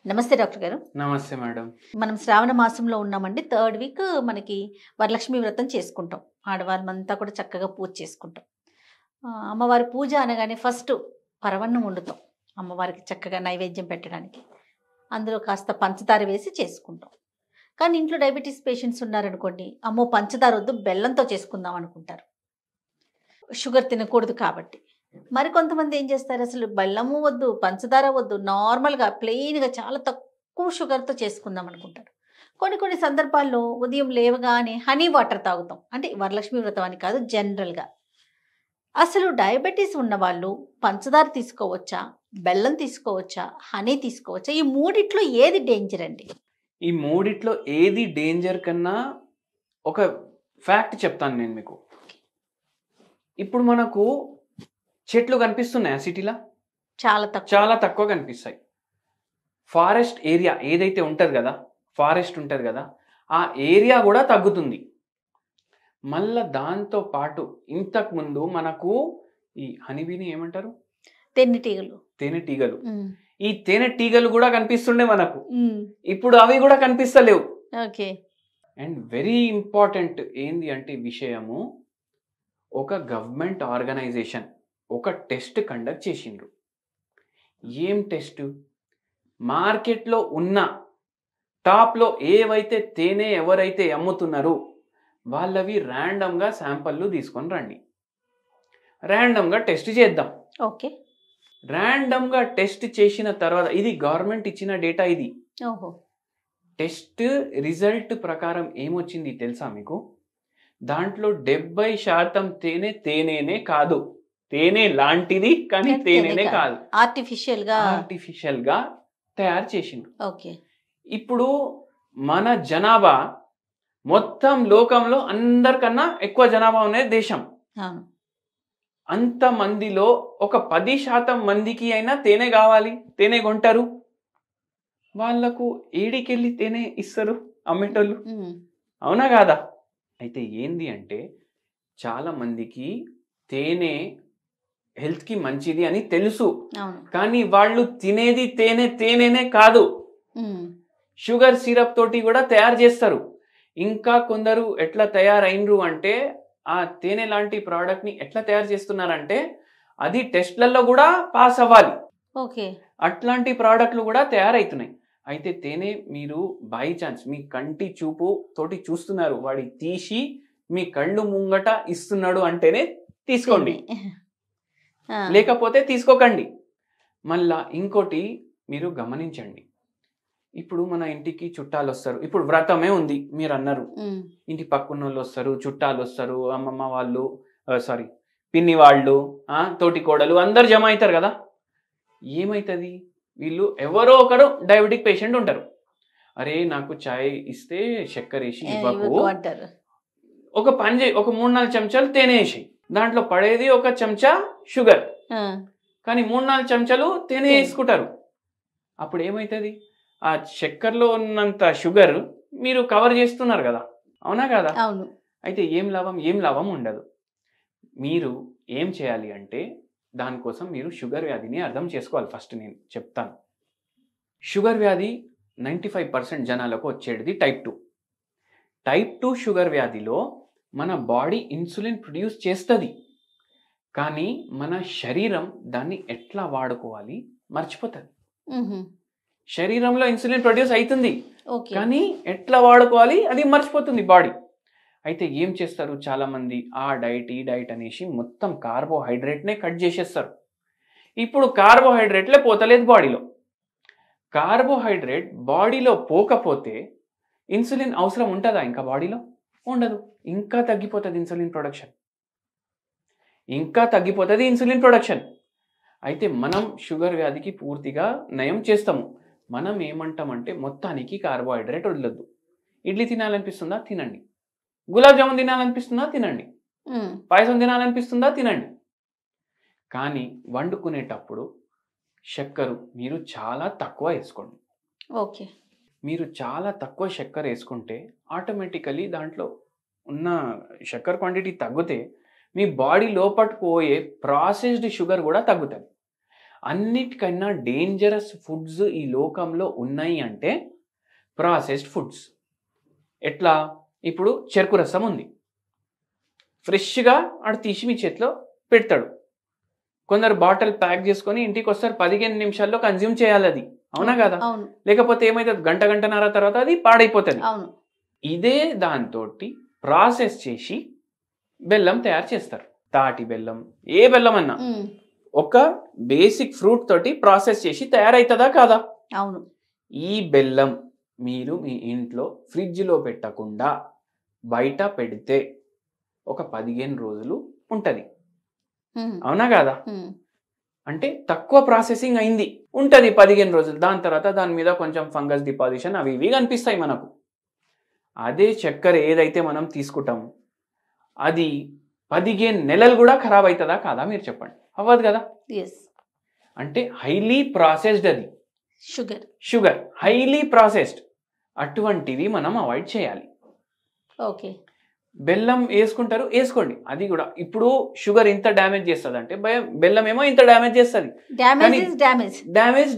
నమస్తే డాక్టర్ గారు. నమస్తే మేడం. మనం శ్రావణ మాసంలో ఉన్నామండి. థర్డ్ వీక్ మనకి వరలక్ష్మి వ్రతం చేసుకుంటాం. ఆడవాళ్ళమంతా కూడా చక్కగా పూజ చేసుకుంటాం. అమ్మవారి పూజ అనగానే ఫస్ట్ పరవన్నం వండుతాం. అమ్మవారికి చక్కగా నైవేద్యం పెట్టడానికి. అందులో కాస్త పంచదార వేసి చేసుకుంటాం. కానీ ఇంట్లో డయాబెటీస్ పేషెంట్స్ ఉన్నారనుకోండి, అమ్మో పంచదార వద్దు బెల్లంతో చేసుకుందాం అనుకుంటారు. షుగర్ తినకూడదు కాబట్టి. మరికొంతమంది ఏం చేస్తారు, అసలు బెల్లము వద్దు, పంచదార వద్దు, నార్మల్‌గా ప్లెయిన్‌గా చాలా తక్కువ షుగర్‌తో చేసుకుందాం అనుకుంటారు. కొన్ని కొన్ని సందర్భాల్లో ఉదయం లేవగానే హనీ వాటర్ తాగుతాం. అంటే వరలక్ష్మి వ్రతం అని కాదు, జనరల్‌గా. అసలు డయాబెటీస్ ఉన్నవాళ్ళు పంచదార తీసుకోవచ్చా? బెల్లం తీసుకోవచ్చా? హనీ తీసుకోవచ్చా? ఈ మూడిట్లో ఏది డేంజర్ అండి? ఈ మూడిట్లో ఏది డేంజర్ కన్నా ఒక ఫ్యాక్ట్ చెప్తాను నేను మీకు. ఇప్పుడు మనకు చెట్లు కనిపిస్తున్నాయా సిటీలో? చాలా తక్కువ కనిపిస్తాయి. ఫారెస్ట్ ఏరియా ఏదైతే ఉంటుంది కదా, ఫారెస్ట్ ఉంటుంది కదా, ఆ ఏరియా కూడా తగ్గుతుంది. మళ్ళా దాంతో పాటు ఇంతకుముందు మనకు ఈ హనీబీని ఏమంటారు? తేనెటీగలు. ఈ తేనెటీగలు కూడా కనిపిస్తుండే మనకు. ఇప్పుడు అవి కూడా కనిపిస్తలేవు. ఓకే. అండ్ వెరీ ఇంపార్టెంట్ ఏంది అంటే విషయము, ఒక గవర్నమెంట్ ఆర్గనైజేషన్ ఒక టెస్ట్ కండక్ట్ చేసిండ్రు. ఏం టెస్ట్? మార్కెట్లో ఉన్న టాప్లో ఏవైతే తేనె ఎవరైతే అమ్ముతున్నారో వాళ్ళవి ర్యాండమ్గా శాంపల్లు తీసుకొని రండి, ర్యాండమ్గా టెస్ట్ చేద్దాం. ఓకే. ర్యాండమ్గా టెస్ట్ చేసిన తర్వాత, ఇది గవర్నమెంట్ ఇచ్చిన డేటా, ఇది ఓహో. టెస్ట్ రిజల్ట్ ప్రకారం ఏమొచ్చింది తెలుసా మీకు? దాంట్లో 70% తేనెనే కాదు, తేనె లాంటిది కానీ తేనెనే కాదు, ఆర్టిఫిషియల్ గా తయారు చేసిండ్రు. ఓకే. ఇప్పుడు మన జనాభా మొత్తం లోకంలో అందరికన్నా ఎక్కువ జనాభా ఉన్న దేశం. అంత మందిలో ఒక 10% మందికి అయినా తేనె కావాలి, తేనె కొంటారు. వాళ్లకు ఏడికెళ్ళి తేనె ఇస్తారు అమ్మేటోళ్ళు? అవునా కాదా? అయితే ఏంది అంటే, చాలా మందికి తేనె హెల్త్కి మంచిది అని తెలుసు, కానీ వాళ్ళు తినేది తేనెనే కాదు, షుగర్ సిరప్ తోటి కూడా తయారు చేస్తారు. ఇంకా కొందరు ఎట్లా తయారైనరు అంటే, ఆ తేనె లాంటి ప్రోడక్ట్ని ఎట్లా తయారు చేస్తున్నారంటే, అది టెస్ట్లలో కూడా పాస్ అవ్వాలి. ఓకే. అట్లాంటి ప్రోడక్ట్లు కూడా తయారవుతున్నాయి. అయితే తేనె మీరు బై ఛాన్స్ మీ కంటి చూపు తోటి చూస్తున్నారు, వాడి తీసి మీ కళ్ళు ముంగట ఇస్తున్నాడు అంటేనే తీసుకోండి, లేకపోతే తీసుకోకండి. మళ్ళా ఇంకోటి మీరు గమనించండి, ఇప్పుడు మన ఇంటికి చుట్టాలు వస్తారు. ఇప్పుడు వ్రతమే ఉంది మీరు అన్నారు, ఇంటి పక్కన వాళ్ళు వస్తారు, చుట్టాలు వస్తారు, అమ్మమ్మ వాళ్ళు, పిన్ని వాళ్ళు, తోటి కోడలు అందరు జమ అవుతారు కదా. ఏమవుతుంది, వీళ్ళు ఎవరో ఒకరు డయాబెటిక్ పేషెంట్ ఉంటారు. అరే నాకు చాయ్ ఇస్తే చక్కెర వేసి ఇవ్వకు, ఒక పని చేయి, ఒక 3-4 చెంచాలు తేనె వేసి, దాంట్లో పడేది ఒక చెంచా షుగర్, కానీ 3-4 చెంచాలు తేనె వేసుకుంటారు. అప్పుడు ఏమవుతుంది, ఆ చక్కెరలో ఉన్నంత షుగర్ మీరు కవర్ చేస్తున్నారు కదా, అవునా కదా? అవును. అయితే ఏం లాభం ఉండదు. మీరు ఏం చేయాలి అంటే, దానికోసం మీరు షుగర్ వ్యాధిని అర్థం చేసుకోవాలి. ఫస్ట్ నేను చెప్తాను, షుగర్ వ్యాధి 95% జనాలకు వచ్చేది టైప్ 2. టైప్ 2 షుగర్ వ్యాధిలో మన బాడీ ఇన్సులిన్ ప్రొడ్యూస్ చేస్తుంది, కానీ మన శరీరం దాన్ని ఎట్లా వాడుకోవాలి మర్చిపోతుంది. శరీరంలో ఇన్సులిన్ ప్రొడ్యూస్ అవుతుంది, కానీ ఎట్లా వాడుకోవాలి అది మర్చిపోతుంది బాడీ. అయితే ఏం చేస్తారు చాలా మంది, ఆ డైట్ ఈ డైట్ అనేసి మొత్తం కార్బోహైడ్రేట్నే కట్ చేసేస్తారు. ఇప్పుడు కార్బోహైడ్రేట్లే పోతలేదు బాడీలో. కార్బోహైడ్రేట్ బాడీలో పోకపోతే ఇన్సులిన్ అవసరం ఉంటుందా ఇంకా బాడీలో? ఉండదు. ఇంకా తగ్గిపోతుంది ఇన్సులిన్ ప్రొడక్షన్. అయితే మనం షుగర్ వ్యాధికి పూర్తిగా నయం చేస్తాము. మనం ఏమంటామంటే, మొత్తానికి కార్బోహైడ్రేట్ వదలొద్దు. ఇడ్లీ తినాలనిపిస్తుందా తినండి, గులాబ్ జామున్ తినాలనిపిస్తుందా తినండి, పాయసం తినాలనిపిస్తుందా తినండి, కానీ వండుకునేటప్పుడు చక్కెర మీరు చాలా తక్కువ వేసుకోండి. ఓకే. మీరు చాలా తక్కువ చక్కెర వేసుకుంటే ఆటోమేటికలీ దాంట్లో ఉన్న చక్కెర క్వాంటిటీ తగ్గితే మీ బాడీ లోపలికి పోయే ప్రాసెస్డ్ షుగర్ కూడా తగ్గుతుంది. అన్నిటికన్నా డేంజరస్ ఫుడ్స్ ఈ లోకంలో ఉన్నాయి అంటే ప్రాసెస్డ్ ఫుడ్స్. ఎట్లా? ఇప్పుడు చెరుకు రసం ఉంది, ఫ్రెష్గా ఆడు తీసి మీ చేతిలో పెడతాడు. కొందరు బాటిల్ ప్యాక్ చేసుకొని ఇంటికి వస్తారు, 15 నిమిషాల్లో కన్జ్యూమ్ చేయాలి అది. అవునా కదా? లేకపోతే ఏమైతుంది, గంటన్నర తర్వాత అది పాడైపోతుంది. ఇదే దాంతో ప్రాసెస్ చేసి బెల్లం తయారు చేస్తారు. తాటి బెల్లం, ఏ బెల్లం అన్నా ఒక బేసిక్ ఫ్రూట్ తోటి ప్రాసెస్ చేసి తయారైతుందా కాదా? అవును. ఈ బెల్లం మీరు మీ ఇంట్లో ఫ్రిడ్జ్లో పెట్టకుండా బయట పెడితే ఒక 15 రోజులు ఉంటుంది. అవునా కాదా? అంటే తక్కువ ప్రాసెసింగ్ అయింది ఉంటుంది 15 రోజులు. దాని తర్వాత దాని మీద కొంచెం ఫంగస్ డిపాజిషన్ అవి ఇవి కనిపిస్తాయి మనకు. అదే చక్కెర ఏదైతే మనం తీసుకుంటాము అది 15 నెలలు కూడా ఖరాబ్ అవుతుందా కాదా? మీరు చెప్పండి. అవ్వదు కదా? అంటే హైలీ ప్రాసెస్డ్, అది షుగర్ హైలీ ప్రాసెస్డ్. అటువంటివి మనం అవాయిడ్ చేయాలి. ఓకే. బెల్లం వేసుకుంటారు, వేసుకోండి, అది కూడా. ఇప్పుడు షుగర్ ఇంత డ్యామేజ్ చేస్తుంది అంటే బెల్లం ఏమో ఇంత డ్యామేజ్ చేస్తుంది.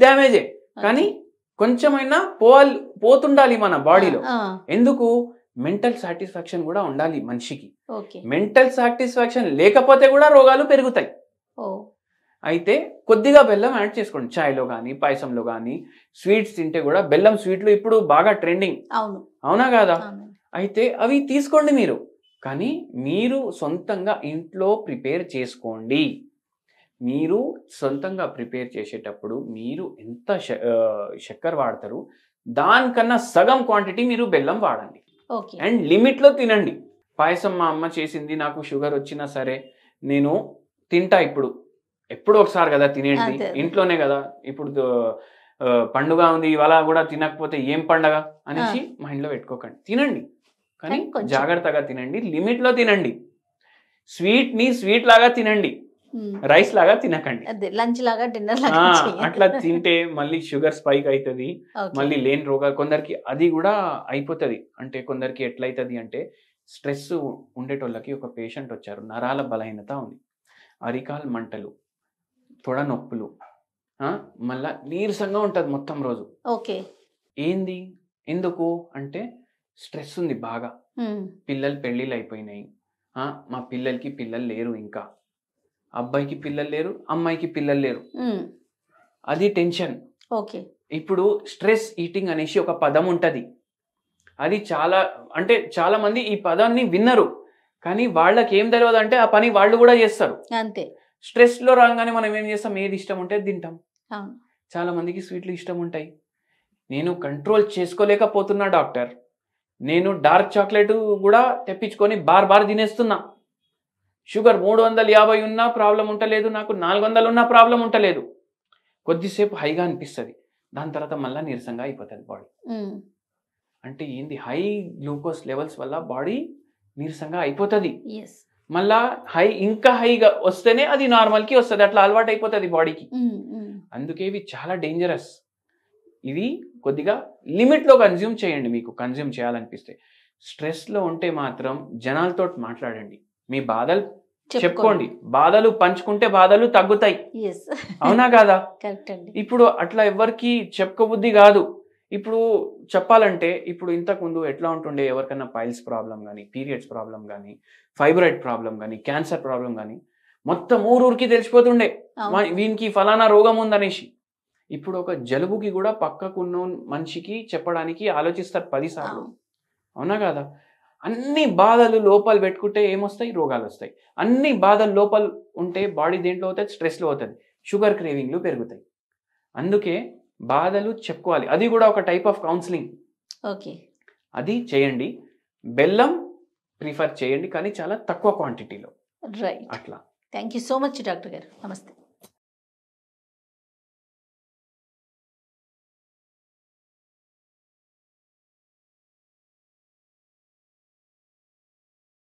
డ్యామేజే కానీ కొంచెమైనా పోతుండాలి మన బాడీలో. ఎందుకు? మెంటల్ సాటిస్ఫాక్షన్ కూడా ఉండాలి మనిషికి. మెంటల్ సాటిస్ఫాక్షన్ లేకపోతే కూడా రోగాలు పెరుగుతాయి. అయితే కొద్దిగా బెల్లం యాడ్ చేసుకోండి, చాయ్లో కానీ పాయసంలో కానీ. స్వీట్స్ తింటే కూడా బెల్లం స్వీట్లు ఇప్పుడు బాగా ట్రెండింగ్. అవునా కాదా? అయితే అవి తీసుకోండి మీరు, కానీ మీరు సొంతంగా ఇంట్లో ప్రిపేర్ చేసుకోండి. మీరు సొంతంగా ప్రిపేర్ చేసేటప్పుడు మీరు ఎంత చక్కెర వాడతారు దానికన్నా సగం క్వాంటిటీ మీరు బెల్లం వాడండి. అండ్ లిమిట్లో తినండి. పాయసం మా అమ్మ చేసింది, నాకు షుగర్ వచ్చినా సరే నేను తింటా. ఇప్పుడు ఎప్పుడో ఒకసారి కదా తినేది, ఇంట్లోనే కదా. ఇప్పుడు పండుగ ఉంది ఇవాళ కూడా తినకపోతే ఏం పండగ అనేసి మైండ్లో పెట్టుకోకండి. తినండి, కానీ జాగ్రత్తగా తినండి, లిమిట్లో తినండి. స్వీట్ని స్వీట్ లాగా తినండి, రైస్ లాగా తినకండి. లంచ్ లాగా, డిన్నర్ అట్లా తింటే మళ్ళీ షుగర్ స్పైక్ అవుతుంది, మళ్ళీ లేని రోగాలు కొందరికి అది కూడా అయిపోతుంది. అంటే కొందరికి ఎట్లయితుంది అంటే, స్ట్రెస్ ఉండేటోళ్ళకి ఒక పేషెంట్ వచ్చారు, నరాల బలహీనత ఉంది, అరికాల్ మంటలు, తొడ నొప్పులు, మళ్ళా నీరసంగా ఉంటుంది మొత్తం రోజు. ఏంది ఎందుకు అంటే స్ట్రెస్ ఉంది బాగా. పిల్లలు పెళ్ళిళ్ళు అయిపోయినాయి, మా పిల్లలకి పిల్లలు లేరు, ఇంకా అబ్బాయికి పిల్లలు లేరు, అమ్మాయికి పిల్లలు లేరు, అది టెన్షన్. ఇప్పుడు స్ట్రెస్ ఈటింగ్ అనేసి ఒక పదం ఉంటుంది. అది చాలా మంది ఈ పదాన్ని విన్నరు, కానీ వాళ్ళకి ఏం తెలియదు అంటే ఆ పని వాళ్ళు కూడా చేస్తారు. అంతే. స్ట్రెస్ లో రాగానే మనం ఏం చేస్తాం, ఏది ఇష్టం ఉంటే తింటాం. చాలా మందికి స్వీట్లు ఇష్టం ఉంటాయి. నేను కంట్రోల్ చేసుకోలేకపోతున్నా డాక్టర్, నేను డార్క్ చాక్లెట్ కూడా తెప్పించుకొని బార్ తినేస్తున్నా. షుగర్ 350 ఉన్నా ప్రాబ్లం ఉంటలేదు, నాకు 400 ఉన్నా ప్రాబ్లం ఉంటలేదు. కొద్దిసేపు హైగా అనిపిస్తుంది, దాని తర్వాత మళ్ళీ నీరసంగా అయిపోతుంది బాడీ. అంటే ఏంది, హై గ్లూకోజ్ లెవెల్స్ వల్ల బాడీ నీరసంగా అయిపోతుంది. మళ్ళా ఇంకా హైగా వస్తేనే అది నార్మల్కి వస్తుంది, అట్లా అలవాటు అయిపోతుంది బాడీకి. అందుకే ఇవి చాలా డేంజరస్. ఇవి కొద్దిగా లిమిట్లో కన్జ్యూమ్ చేయండి, మీకు కన్జ్యూమ్ చేయాలనిపిస్తే. స్ట్రెస్లో ఉంటే మాత్రం జనాలతో మాట్లాడండి, మీ బాధలు చెప్పుకోండి. బాధలు పంచుకుంటే బాధలు తగ్గుతాయి. అవునా కాదా? ఇప్పుడు అట్లా ఎవరికి చెప్పుకోబుద్ధి కాదు. ఇప్పుడు చెప్పాలంటే, ఇప్పుడు ఇంతకుముందు ఎట్లా ఉంటుండే, ఎవరికైనా పైల్స్ ప్రాబ్లం కానీ, పీరియడ్స్ ప్రాబ్లం కానీ, ఫైబ్రాయిడ్ ప్రాబ్లం కానీ, క్యాన్సర్ ప్రాబ్లం కానీ, మొత్తం ఊరికి తెలిసిపోతుండే వీనికి ఫలానా రోగం ఉందనేసి. ఇప్పుడు ఒక జలుబుకి కూడా పక్కకున్న మనిషికి చెప్పడానికి ఆలోచిస్తారు 10 సార్లు. అవునా కాదా? అన్ని బాధలు లోపాలు పెట్టుకుంటే ఏమొస్తాయి, రోగాలు వస్తాయి. అన్ని బాధలు లోపాలు ఉంటే బాడీ దేంట్లో అవుతుంది, స్ట్రెస్లో అవుతుంది, షుగర్ క్రేవింగ్లు పెరుగుతాయి. అందుకే బాధలు చెప్పుకోవాలి, అది కూడా ఒక టైప్ ఆఫ్ కౌన్సిలింగ్. అది చేయండి. బెల్లం ప్రిఫర్ చేయండి, కానీ చాలా తక్కువ క్వాంటిటీలో. రైట్. అట్లా. Thank you so much doctor గారు. నమస్తే.